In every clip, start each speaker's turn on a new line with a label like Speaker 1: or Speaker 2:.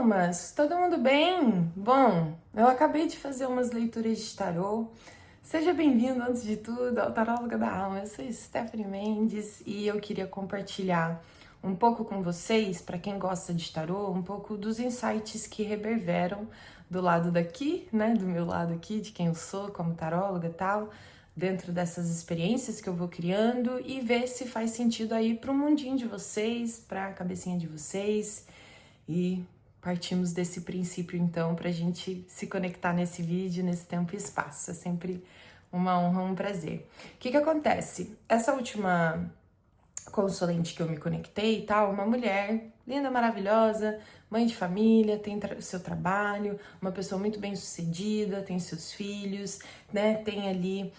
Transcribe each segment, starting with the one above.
Speaker 1: almas! Todo mundo bem? Bom, eu acabei de fazer umas leituras de tarô. Seja bem-vindo, antes de tudo, ao Taróloga da Alma. Eu sou Stephanie Mendes e eu queria compartilhar um pouco com vocês, para quem gosta de tarô, um pouco dos insights que reverberam do lado daqui, né? Do meu lado aqui, de quem eu sou como taróloga e tal, dentro dessas experiências que eu vou criando e ver se faz sentido aí para o mundinho de vocês, para a cabecinha de vocês. E partimos desse princípio, então, para a gente se conectar nesse vídeo, nesse tempo e espaço. É sempre uma honra, um prazer. O que acontece? Essa última consulente que eu me conectei e tal, uma mulher linda, maravilhosa, mãe de família, tem seu trabalho, uma pessoa muito bem sucedida, tem seus filhos, né? Tem ali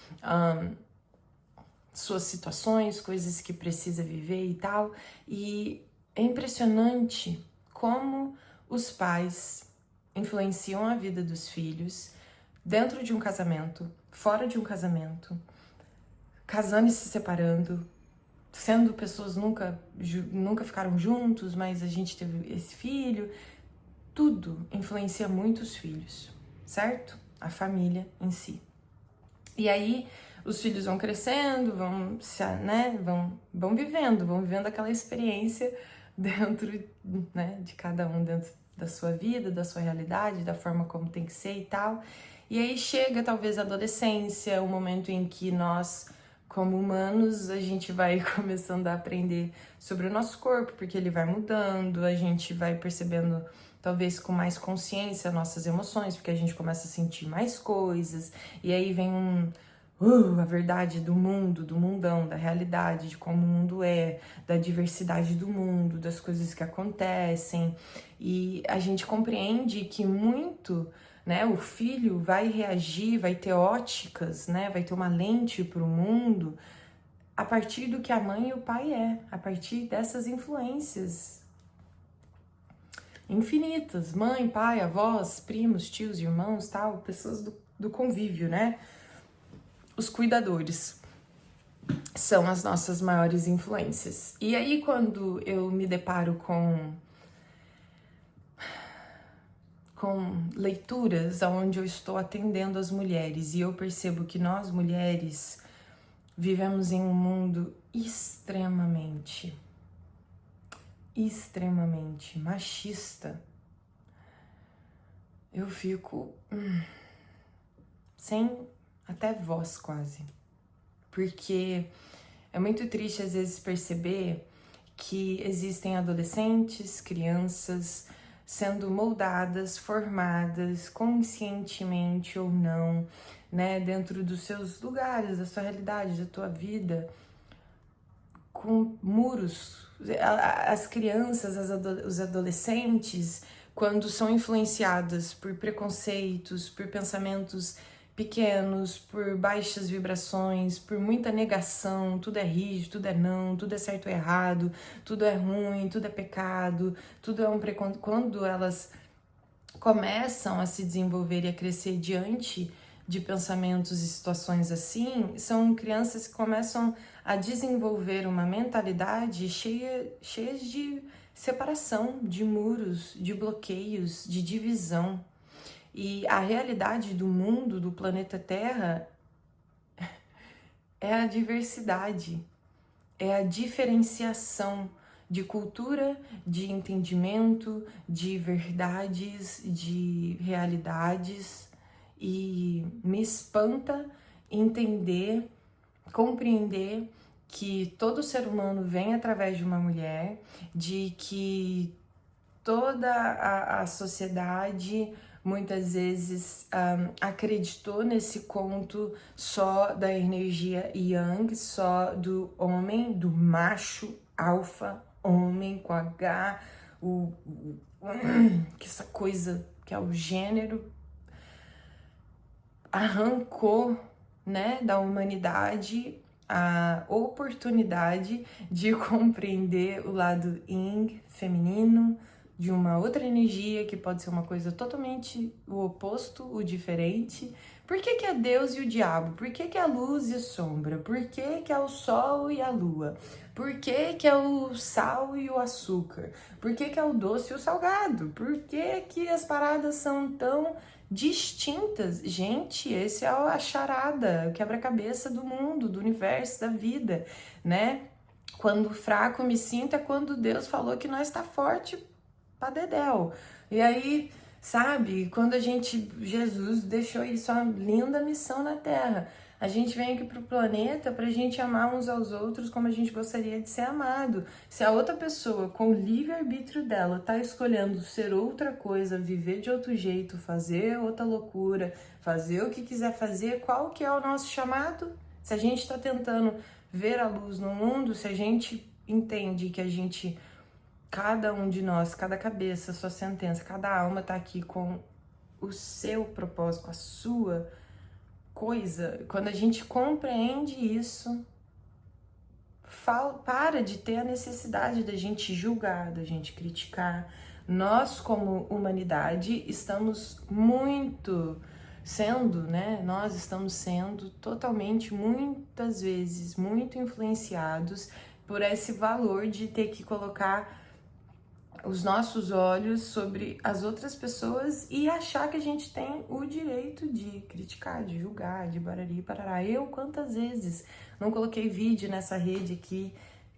Speaker 1: suas situações, coisas que precisa viver e tal. E é impressionante como os pais influenciam a vida dos filhos dentro de um casamento, fora de um casamento, casando e se separando, sendo pessoas nunca ficaram juntos, mas a gente teve esse filho. Tudo influencia muito os filhos, certo? A família em si. E aí os filhos vão crescendo, vão vivendo aquela experiência dentro, né, de cada um, dentro da sua vida, da sua realidade, da forma como tem que ser e tal. E aí chega talvez a adolescência, o momento em que nós, como humanos, a gente vai começando a aprender sobre o nosso corpo, porque ele vai mudando, a gente vai percebendo talvez com mais consciência nossas emoções, porque a gente começa a sentir mais coisas, e aí vem a verdade do mundo, do mundão, da realidade, de como o mundo é, da diversidade do mundo, das coisas que acontecem, e a gente compreende que muito, né, o filho vai reagir, vai ter óticas, né, vai ter uma lente para o mundo a partir do que a mãe e o pai a partir dessas influências infinitas, mãe, pai, avós, primos, tios, irmãos, tal, pessoas do convívio, né? Os cuidadores são as nossas maiores influências. E aí, quando eu me deparo com leituras onde eu estou atendendo as mulheres e eu percebo que nós, mulheres, vivemos em um mundo extremamente machista, eu fico sem até voz quase, porque é muito triste às vezes perceber que existem adolescentes, crianças sendo moldadas, formadas conscientemente ou não, né, dentro dos seus lugares, da sua realidade, da tua vida, com muros. As crianças, os adolescentes, quando são influenciadas por preconceitos, por pensamentos pequenos, por baixas vibrações, por muita negação, tudo é rígido, tudo é não, tudo é certo ou errado, tudo é ruim, tudo é pecado, tudo é um preconceito. Quando elas começam a se desenvolver e a crescer diante de pensamentos e situações assim, são crianças que começam a desenvolver uma mentalidade cheia de separação, de muros, de bloqueios, de divisão. E a realidade do mundo, do planeta Terra, é a diversidade, é a diferenciação de cultura, de entendimento, de verdades, de realidades. E me espanta entender, compreender que todo ser humano vem através de uma mulher, de que toda a sociedade muitas vezes acreditou nesse conto só da energia yang, só do homem, do macho alfa, homem com H, que essa coisa que é o gênero arrancou, né, da humanidade a oportunidade de compreender o lado yin, feminino, de uma outra energia, que pode ser uma coisa totalmente o oposto, o diferente. Por que é Deus e o diabo? Por que é a luz e a sombra? Por que é o sol e a lua? Por que é o sal e o açúcar? Por que é o doce e o salgado? Por que as paradas são tão distintas? Gente, esse é a charada, o quebra-cabeça do mundo, do universo, da vida, né? Quando fraco me sinto é quando Deus falou que nós está forte pra dedéu. E aí, sabe, quando Jesus deixou isso, uma linda missão na Terra. A gente vem aqui pro planeta pra gente amar uns aos outros como a gente gostaria de ser amado. Se a outra pessoa, com o livre-arbítrio dela, tá escolhendo ser outra coisa, viver de outro jeito, fazer outra loucura, fazer o que quiser fazer, qual que é o nosso chamado? Se a gente tá tentando ver a luz no mundo, se a gente entende que cada um de nós, cada cabeça, sua sentença, cada alma tá aqui com o seu propósito, com a sua coisa, quando a gente compreende isso, para de ter a necessidade da gente julgar, da gente criticar. Nós, como humanidade, estamos nós estamos sendo totalmente, muitas vezes, muito influenciados por esse valor de ter que colocar os nossos olhos sobre as outras pessoas e achar que a gente tem o direito de criticar, de julgar, de barari, parará. Eu, quantas vezes não coloquei vídeo nessa rede aqui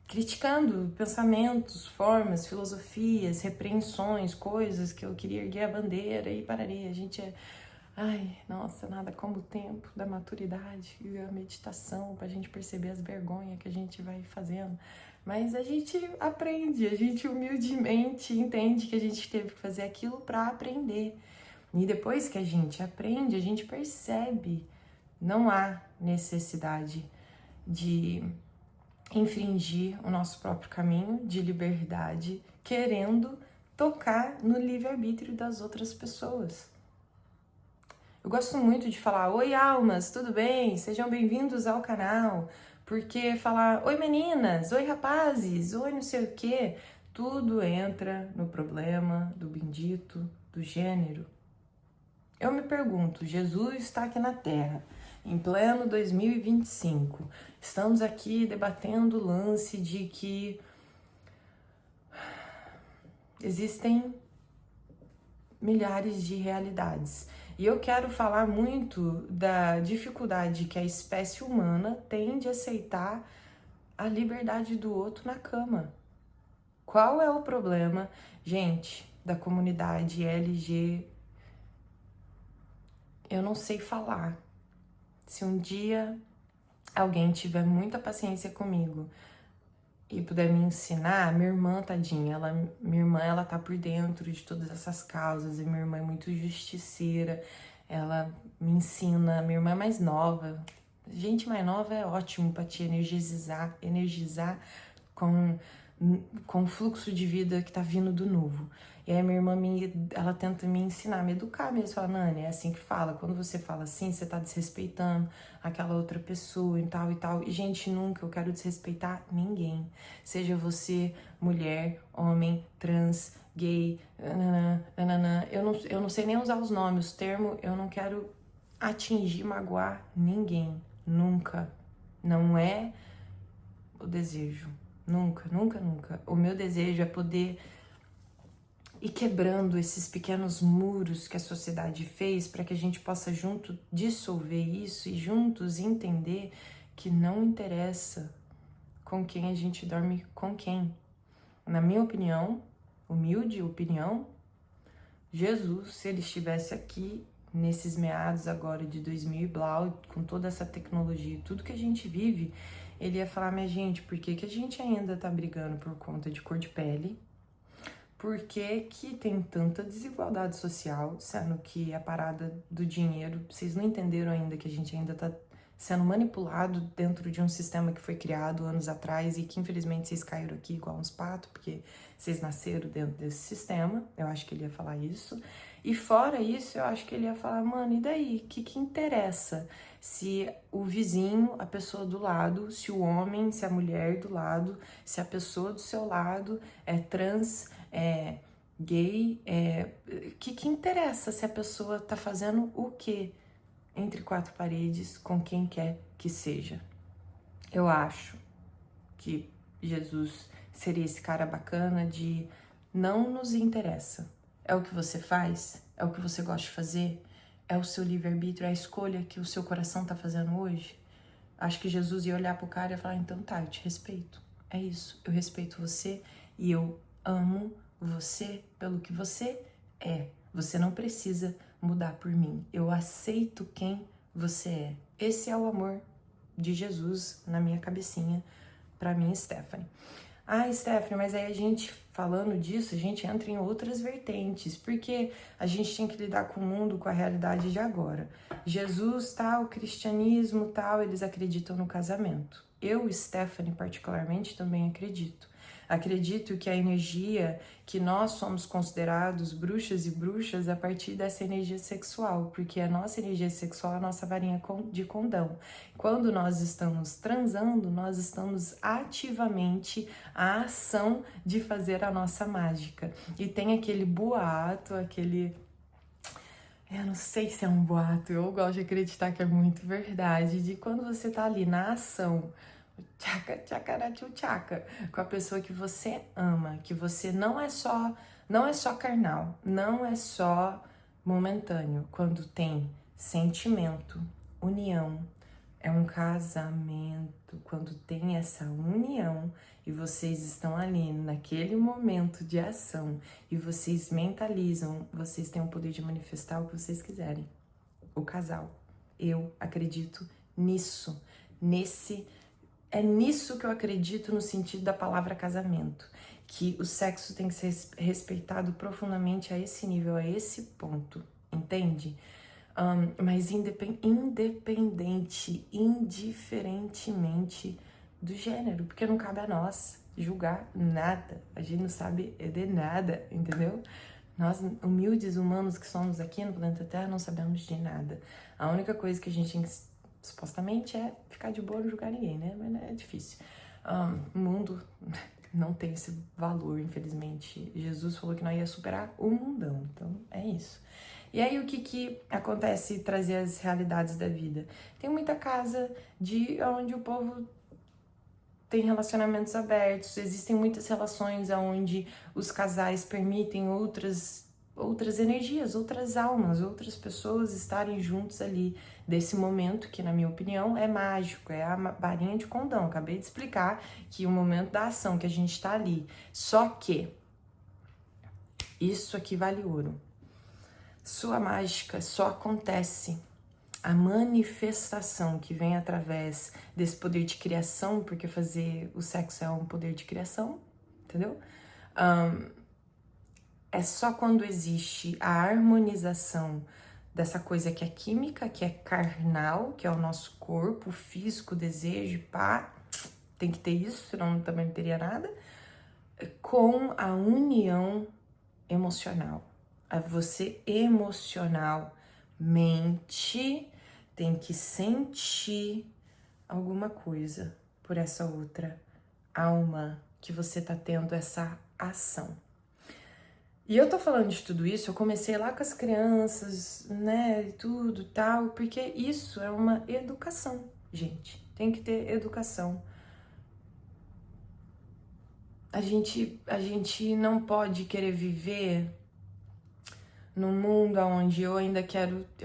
Speaker 1: criticando pensamentos, formas, filosofias, repreensões, coisas que eu queria erguer a bandeira e pararei. A gente é... Ai, nossa, nada como o tempo da maturidade e a meditação pra gente perceber as vergonhas que a gente vai fazendo. Mas a gente aprende, a gente humildemente entende que a gente teve que fazer aquilo para aprender. E depois que a gente aprende, a gente percebe, não há necessidade de infringir o nosso próprio caminho de liberdade, querendo tocar no livre-arbítrio das outras pessoas. Eu gosto muito de falar, oi almas, tudo bem? Sejam bem-vindos ao canal. Porque falar, oi meninas, oi rapazes, oi não sei o que, tudo entra no problema do bendito do gênero. Eu me pergunto, Jesus está aqui na Terra, em pleno 2025. Estamos aqui debatendo o lance de que existem milhares de realidades. E eu quero falar muito da dificuldade que a espécie humana tem de aceitar a liberdade do outro na cama. Qual é o problema, gente, da comunidade LG? Eu não sei falar. Se um dia alguém tiver muita paciência comigo e puder me ensinar, minha irmã, tadinha, minha irmã, ela tá por dentro de todas essas causas, e minha irmã é muito justiceira, ela me ensina, minha irmã é mais nova, gente mais nova é ótimo pra te energizar com o fluxo de vida que tá vindo do novo. E aí minha irmã, ela tenta me ensinar, me educar mesmo, fala, Nani, é assim que fala, quando você fala assim, você tá desrespeitando aquela outra pessoa e tal e tal. E gente, nunca eu quero desrespeitar ninguém, seja você mulher, homem, trans, gay, nananã. Eu não sei nem usar os nomes, os termos, eu não quero atingir, magoar ninguém, nunca. Não é o desejo. Nunca, nunca, nunca. O meu desejo é poder ir quebrando esses pequenos muros que a sociedade fez para que a gente possa junto dissolver isso e juntos entender que não interessa com quem a gente dorme com quem. Na minha opinião, humilde opinião, Jesus, se ele estivesse aqui nesses meados agora de 2000 e blau, com toda essa tecnologia e tudo que a gente vive, ele ia falar, minha gente, por que a gente ainda tá brigando por conta de cor de pele? Por que tem tanta desigualdade social, sendo que a parada do dinheiro, vocês não entenderam ainda que a gente ainda tá sendo manipulado dentro de um sistema que foi criado anos atrás e que infelizmente vocês caíram aqui igual uns patos, porque vocês nasceram dentro desse sistema. Eu acho que ele ia falar isso. E fora isso, eu acho que ele ia falar, mano, e daí? O que interessa? Se o vizinho, a pessoa do lado, se o homem, se a mulher do lado, se a pessoa do seu lado é trans, é gay, que interessa se a pessoa tá fazendo o quê entre quatro paredes com quem quer que seja? Eu acho que Jesus seria esse cara bacana de não nos interessa. É o que você faz? É o que você gosta de fazer? É o seu livre-arbítrio? É a escolha que o seu coração tá fazendo hoje? Acho que Jesus ia olhar pro cara e ia falar, então tá, eu te respeito. É isso, eu respeito você e eu amo você pelo que você é. Você não precisa mudar por mim. Eu aceito quem você é. Esse é o amor de Jesus na minha cabecinha, pra mim, Stephanie. Ah, Stephanie, mas aí a gente, falando disso, a gente entra em outras vertentes, porque a gente tem que lidar com o mundo, com a realidade de agora. Jesus, tal, cristianismo, tal, eles acreditam no casamento. Eu, Stephanie, particularmente, também acredito. Acredito que a energia, que nós somos considerados bruxas e bruxas a partir dessa energia sexual, porque a nossa energia sexual é a nossa varinha de condão. Quando nós estamos transando, nós estamos ativamente a ação de fazer a nossa mágica. E tem aquele boato, eu não sei se é um boato, eu gosto de acreditar que é muito verdade, de quando você tá ali na ação, tchaca, tchacaratiu, tchaca, com a pessoa que você ama, que você não é só carnal, não é só momentâneo, quando tem sentimento, união, é um casamento, quando tem essa união e vocês estão ali naquele momento de ação e vocês mentalizam, vocês têm o poder de manifestar o que vocês quiserem. O casal. Eu acredito nisso. É nisso que eu acredito no sentido da palavra casamento. Que o sexo tem que ser respeitado profundamente a esse nível, a esse ponto. Entende? Mas indiferentemente do gênero, porque não cabe a nós julgar nada, a gente não sabe de nada, entendeu? Nós, humildes humanos que somos aqui no planeta Terra, não sabemos de nada. A única coisa que a gente tem que, supostamente, é ficar de boa, não julgar ninguém, né? Mas é difícil. O mundo não tem esse valor, infelizmente. Jesus falou que nós ia superar o mundão, então é isso. E aí o que acontece trazer as realidades da vida? Tem muita casa onde o povo tem relacionamentos abertos, existem muitas relações onde os casais permitem outras energias, outras almas, outras pessoas estarem juntos ali desse momento que, na minha opinião, é mágico, é a varinha de condão. Acabei de explicar que o momento da ação que a gente tá ali. Só que isso aqui vale ouro. Sua mágica só acontece, a manifestação que vem através desse poder de criação, porque fazer o sexo é um poder de criação, entendeu? É só quando existe a harmonização dessa coisa que é química, que é carnal, que é o nosso corpo, o físico, o desejo, pá, tem que ter isso, senão também não teria nada, com a união emocional. Você emocionalmente tem que sentir alguma coisa por essa outra alma que você tá tendo essa ação. E eu tô falando de tudo isso, eu comecei lá com as crianças, né, e tudo tal, porque isso é uma educação, gente. Tem que ter educação. A gente não pode querer viver num mundo onde eu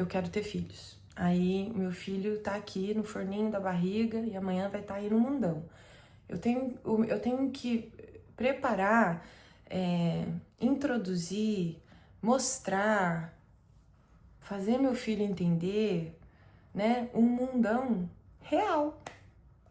Speaker 1: quero ter filhos. Aí meu filho tá aqui no forninho da barriga e amanhã vai estar aí no mundão. Eu tenho que preparar, introduzir, mostrar, fazer meu filho entender, né, um mundão real,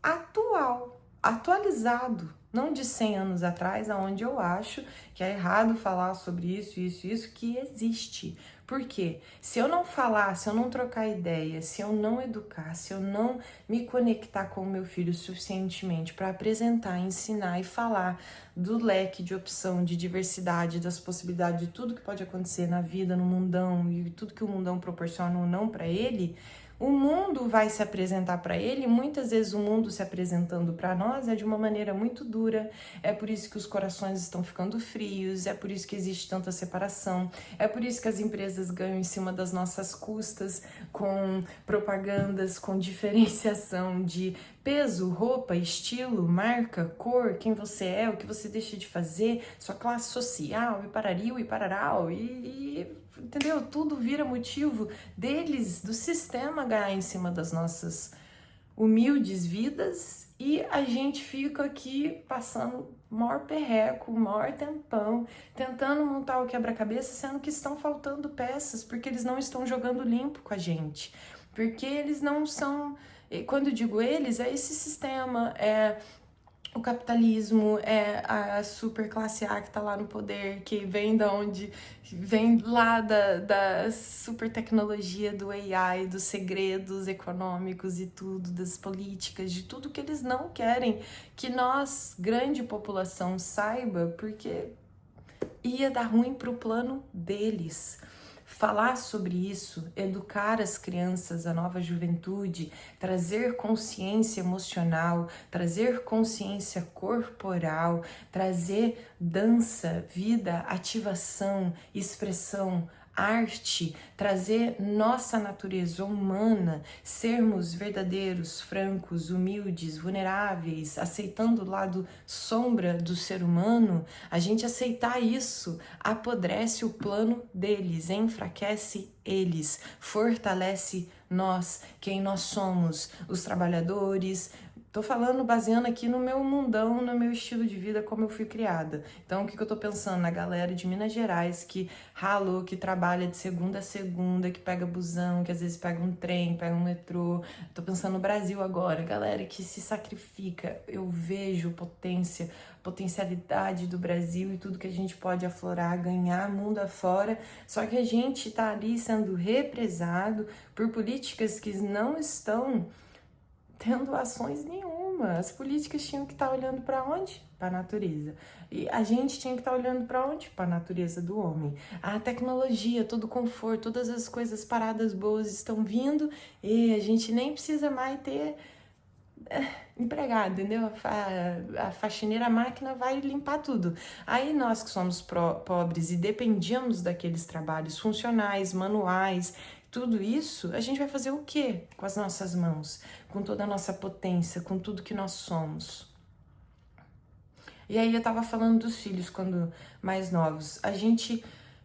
Speaker 1: atual, atualizado. Não de 100 anos atrás, aonde eu acho que é errado falar sobre isso, que existe. Por quê? Se eu não falar, se eu não trocar ideia, se eu não educar, se eu não me conectar com o meu filho suficientemente para apresentar, ensinar e falar do leque de opção, de diversidade, das possibilidades de tudo que pode acontecer na vida, no mundão e tudo que o mundão proporciona ou não para ele, o mundo vai se apresentar para ele, muitas vezes o mundo se apresentando para nós é de uma maneira muito dura, é por isso que os corações estão ficando frios, é por isso que existe tanta separação, é por isso que as empresas ganham em cima das nossas custas, com propagandas, com diferenciação de peso, roupa, estilo, marca, cor, quem você é, o que você deixa de fazer, sua classe social, e parariu, e pararau, entendeu? Tudo vira motivo deles, do sistema ganhar em cima das nossas humildes vidas e a gente fica aqui passando maior perreco, maior tempão, tentando montar o quebra-cabeça, sendo que estão faltando peças, porque eles não estão jogando limpo com a gente, porque eles não são... Quando eu digo eles, é esse sistema, é o capitalismo, é a super classe A que tá lá no poder, que vem da onde, vem lá da super tecnologia do AI, dos segredos econômicos e tudo, das políticas, de tudo que eles não querem que nós, grande população, saiba, porque ia dar ruim pro plano deles. Falar sobre isso, educar as crianças, a nova juventude, trazer consciência emocional, trazer consciência corporal, trazer dança, vida, ativação, expressão, arte, trazer nossa natureza humana, sermos verdadeiros, francos, humildes, vulneráveis, aceitando o lado sombra do ser humano, a gente aceitar isso apodrece o plano deles, enfraquece eles, fortalece nós, quem nós somos, os trabalhadores. Tô falando, baseando aqui no meu mundão, no meu estilo de vida, como eu fui criada. Então, o que eu tô pensando? Na galera de Minas Gerais que ralou, que trabalha de segunda a segunda, que pega busão, que às vezes pega um trem, pega um metrô. Tô pensando no Brasil agora, galera que se sacrifica. Eu vejo potencialidade do Brasil e tudo que a gente pode aflorar, ganhar mundo afora. Só que a gente tá ali sendo represado por políticas que não estão tendo ações nenhuma. As políticas tinham que estar olhando para onde? Para a natureza. E a gente tinha que estar olhando para onde? Para a natureza do homem. A tecnologia, todo o conforto, todas as coisas paradas boas estão vindo e a gente nem precisa mais ter empregado, entendeu? A faxineira, a máquina vai limpar tudo. Aí nós que somos pobres e dependíamos daqueles trabalhos funcionais, manuais, tudo isso, a gente vai fazer o quê com as nossas mãos? Com toda a nossa potência, com tudo que nós somos. E aí eu tava falando dos filhos quando mais novos.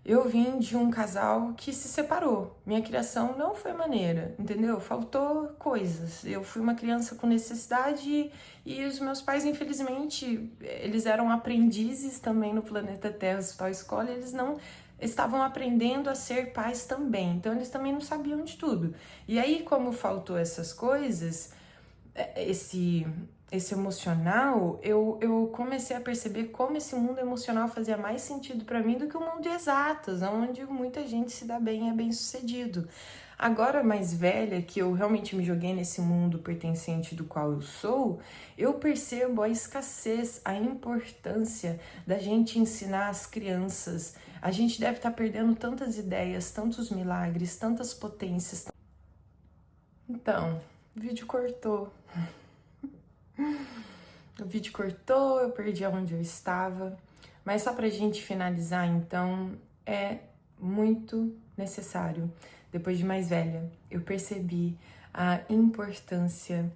Speaker 1: Eu vim de um casal que se separou. Minha criação não foi maneira, entendeu? Faltou coisas. Eu fui uma criança com necessidade e os meus pais, infelizmente, eles eram aprendizes também no planeta Terra, Hospital Escola, e eles não estavam aprendendo a ser pais também. Então, eles também não sabiam de tudo. E aí, como faltou essas coisas, esse emocional, eu comecei a perceber como esse mundo emocional fazia mais sentido para mim do que o mundo de exatas, onde muita gente se dá bem e é bem sucedido. Agora, mais velha, que eu realmente me joguei nesse mundo pertencente do qual eu sou, eu percebo a escassez, a importância da gente ensinar as crianças. A gente deve estar perdendo tantas ideias, tantos milagres, tantas potências. Então, o vídeo cortou. O vídeo cortou, eu perdi aonde eu estava. Mas só pra gente finalizar, então, é muito necessário. Depois de mais velha, eu percebi a importância,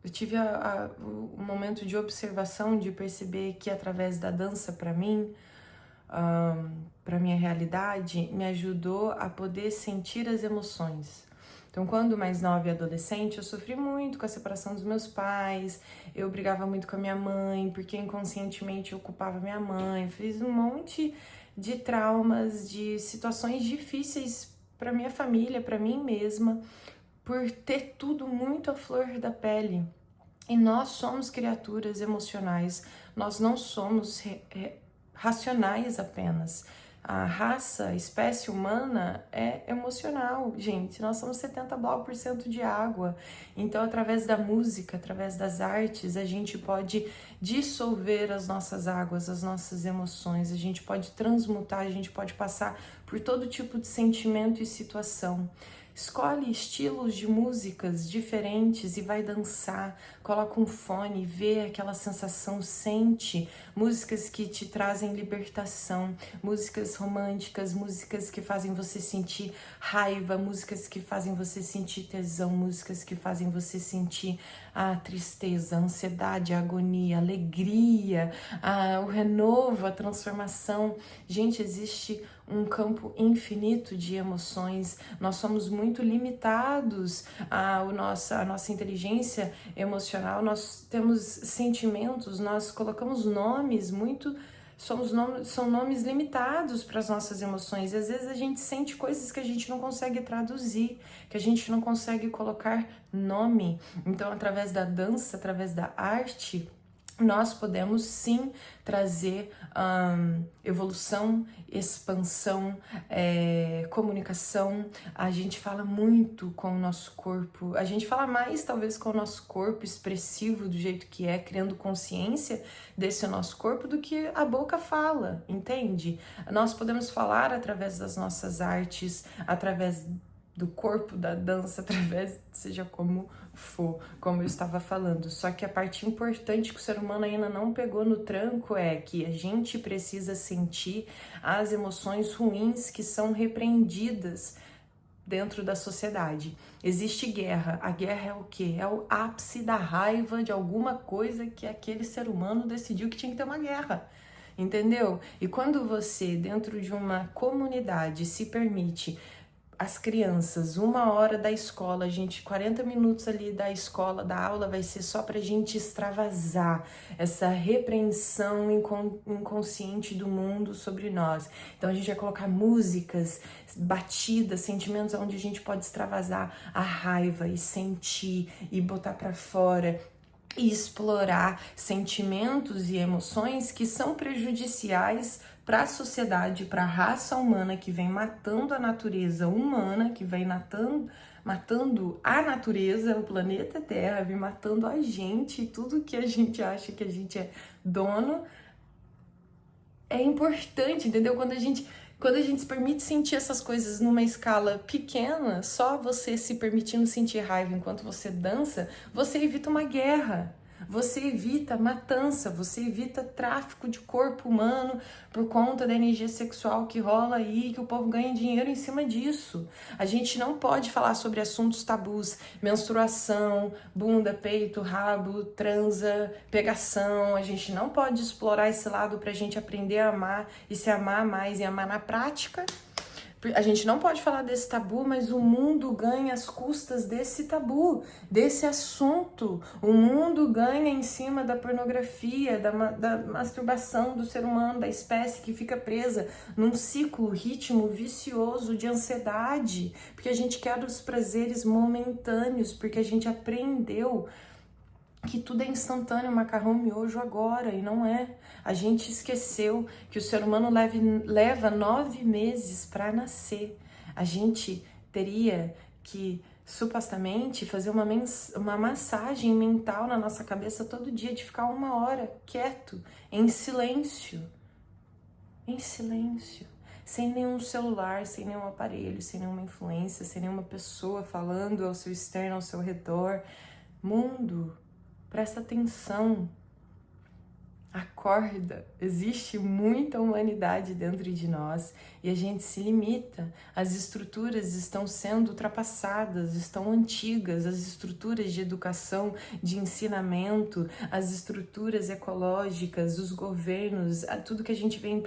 Speaker 1: eu tive um momento de observação, de perceber que através da dança, para mim, para minha realidade, me ajudou a poder sentir as emoções. Então, quando mais nova e adolescente, eu sofri muito com a separação dos meus pais, eu brigava muito com a minha mãe, porque inconscientemente eu culpava minha mãe, fiz um monte de traumas, de situações difíceis para minha família, para mim mesma, por ter tudo muito à flor da pele. E nós somos criaturas emocionais, nós não somos racionais apenas. a raça, a espécie humana é emocional, gente. Nós somos 70% de água. Então, através da música, através das artes, a gente pode dissolver as nossas águas, as nossas emoções, a gente pode transmutar, a gente pode passar por todo tipo de sentimento e situação. Escolhe estilos de músicas diferentes e vai dançar, coloca um fone, vê aquela sensação, sente músicas que te trazem libertação, músicas românticas, músicas que fazem você sentir raiva, músicas que fazem você sentir tesão, músicas que fazem você sentir a tristeza, a ansiedade, a agonia, a alegria, o renovo, a transformação. Gente, existe um campo infinito de emoções. Nós somos muito limitados a nossa inteligência emocional, nós temos sentimentos, nós colocamos nomes muito... São nomes limitados para as nossas emoções, e às vezes a gente sente coisas que a gente não consegue traduzir, que a gente não consegue colocar nome. Então, através da dança, através da arte, nós podemos sim trazer evolução, expansão, comunicação. A gente fala muito com o nosso corpo, a gente fala mais talvez com o nosso corpo expressivo do jeito que é, criando consciência desse nosso corpo do que a boca fala, entende? Nós podemos falar através das nossas artes, através do corpo, da dança, através, seja como for, como eu estava falando. Só que a parte importante que o ser humano ainda não pegou no tranco é que a gente precisa sentir as emoções ruins que são repreendidas dentro da sociedade. Existe guerra. A guerra é o quê? É o ápice da raiva de alguma coisa que aquele ser humano decidiu que tinha que ter uma guerra. Entendeu? E quando você, dentro de uma comunidade, se permite... As crianças, 1 hora da escola, 40 minutos ali da escola, da aula vai ser só pra gente extravasar essa repreensão inconsciente do mundo sobre nós. Então a gente vai colocar músicas, batidas, sentimentos onde a gente pode extravasar a raiva e sentir e botar pra fora e explorar sentimentos e emoções que são prejudiciais para a sociedade, para a raça humana que vem matando a natureza humana, que vem matando a natureza, o planeta Terra, vem matando a gente, tudo que a gente acha que a gente é dono. É importante, entendeu? Quando a gente se permite sentir essas coisas numa escala pequena, só você se permitindo sentir raiva enquanto você dança, você evita uma guerra. Você evita matança, você evita tráfico de corpo humano por conta da energia sexual que rola aí, que o povo ganha dinheiro em cima disso. A gente não pode falar sobre assuntos tabus, menstruação, bunda, peito, rabo, transa, pegação. A gente não pode explorar esse lado pra gente aprender a amar e se amar mais e amar na prática. A gente não pode falar desse tabu, mas o mundo ganha às custas desse tabu, desse assunto. O mundo ganha em cima da pornografia, da masturbação do ser humano, da espécie que fica presa num ciclo, ritmo vicioso de ansiedade, porque a gente quer os prazeres momentâneos, porque a gente aprendeu que tudo é instantâneo, macarrão, miojo agora, e não é. A gente esqueceu que o ser humano leva 9 meses para nascer. A gente teria que, supostamente, fazer uma massagem mental na nossa cabeça todo dia, de ficar 1 hora quieto, em silêncio, sem nenhum celular, sem nenhum aparelho, sem nenhuma influência, sem nenhuma pessoa falando ao seu externo, ao seu redor. Mundo, presta atenção, acorda, existe muita humanidade dentro de nós e a gente se limita. As estruturas estão sendo ultrapassadas, estão antigas, as estruturas de educação, de ensinamento, as estruturas ecológicas, os governos, tudo que a gente vem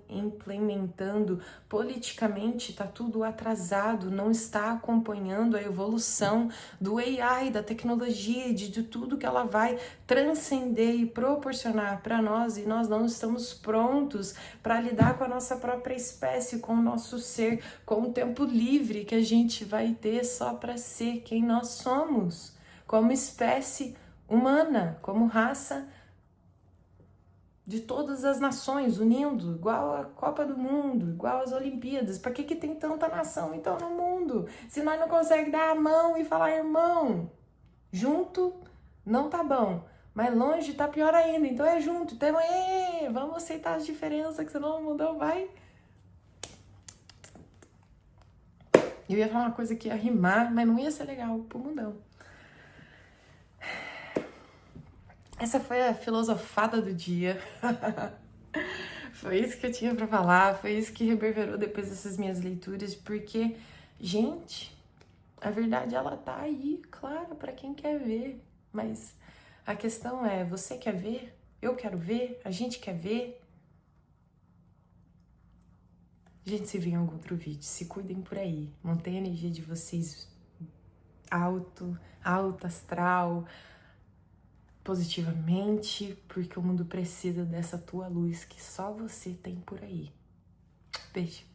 Speaker 1: implementando politicamente está tudo atrasado, não está acompanhando a evolução do AI, da tecnologia, de tudo que ela vai transcender e proporcionar para nós, e nós não estamos prontos para lidar com a nossa própria espécie, com o nosso ser, com o tempo livre que a gente vai ter só para ser quem nós somos, como espécie humana, como raça de todas as nações, unindo, igual a Copa do Mundo, igual as Olimpíadas. Pra que tem tanta nação, então, no mundo? Se nós não conseguimos dar a mão e falar, irmão, junto não tá bom, mas longe tá pior ainda, então é junto, então vamos aceitar as diferenças, que senão o mundão vai... Eu ia falar uma coisa que ia rimar, mas não ia ser legal pro mundão. Essa foi a filosofada do dia. Foi isso que eu tinha pra falar, foi isso que reverberou depois dessas minhas leituras, porque, gente, a verdade ela tá aí, clara, pra quem quer ver. Mas a questão é, você quer ver? Eu quero ver? A gente quer ver? A gente se vê em algum outro vídeo. Se cuidem por aí. Mantenha a energia de vocês alta, astral, positivamente, porque o mundo precisa dessa tua luz que só você tem por aí. Beijo.